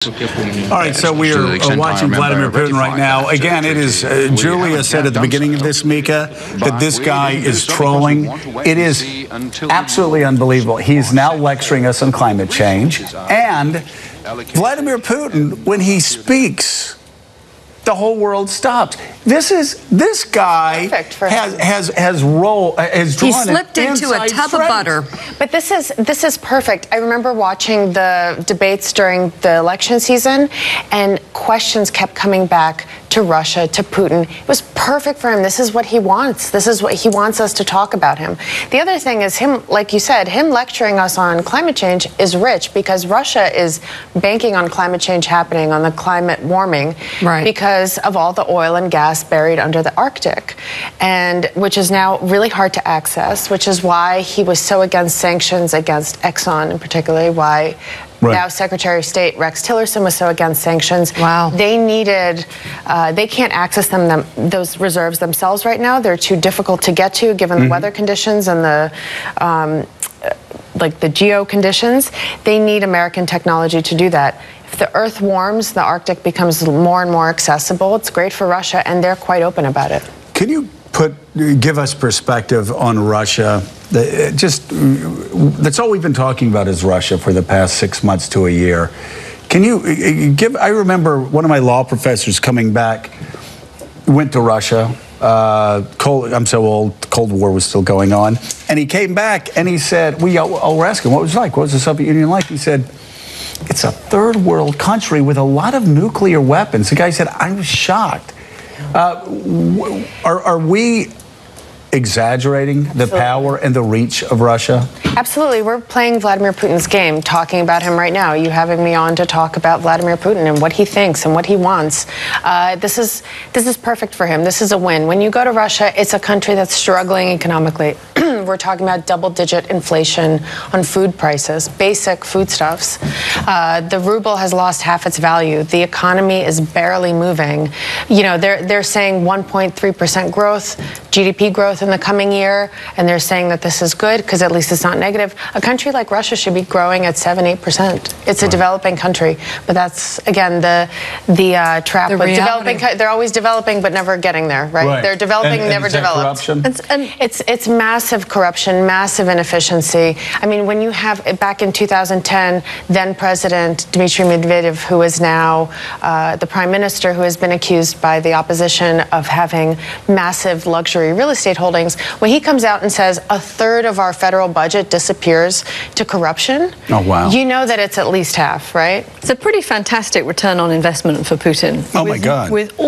All right, so we are watching Vladimir Putin right now. Again, it is, Julia said at the beginning of this, Mika, that this guy is trolling. It is absolutely unbelievable. He's now lecturing us on climate change. And Vladimir Putin, when he speaks, the whole world stops. This guy has drawn. He slipped into a tub of butter. But this is perfect. I remember watching the debates during the election season, and questions kept coming back to Russia, to Putin. It was perfect for him. This is what he wants. This is what he wants us to talk about him. The other thing is him, like you said, him lecturing us on climate change is rich because Russia is banking on climate change happening, on the climate warming, because of all the oil and gas buried under the Arctic, and which is now really hard to access, which is why he was so against sanctions against Exxon, and particularly why now Secretary of State Rex Tillerson was so against sanctions. Wow. They needed, they can't access those reserves themselves right now. They're too difficult to get to given the weather conditions and the like the geo conditions. They need American technology to do that. If the Earth warms, the Arctic becomes more and more accessible. It's great for Russia, and they're quite open about it. Can you give us perspective on Russia? That's all we've been talking about is Russia for the past 6 months to a year. Can you give? I remember one of my law professors coming back, went to Russia. I'm so old, the Cold War was still going on. And he came back and he said, we were asking, what was it like? What was the Soviet Union like? He said, it's a third world country with a lot of nuclear weapons. The guy said, I was shocked. Are we exaggerating the power and the reach of Russia? Absolutely. We're playing Vladimir Putin's game, talking about him right now. You having me on to talk about Vladimir Putin and what he thinks and what he wants. This is perfect for him. This is a win. When you go to Russia, it's a country that's struggling economically. We're talking about double-digit inflation on food prices, basic foodstuffs. The ruble has lost half its value. The economy is barely moving. You know, they're saying 1.3% growth, GDP growth in the coming year, and they're saying that this is good because at least it's not negative. A country like Russia should be growing at 7-8%. It's a developing country, but that's again the trap with developing. They're always developing but never getting there, right? They're developing, never developed. It's massive corruption, massive inefficiency. I mean, when you have back in 2010, then President Dmitry Medvedev, who is now the Prime Minister, who has been accused by the opposition of having massive luxury real estate holdings, when he comes out and says a third of our federal budget disappears to corruption, you know that it's at least half, right? It's a pretty fantastic return on investment for Putin. Oh my God. With all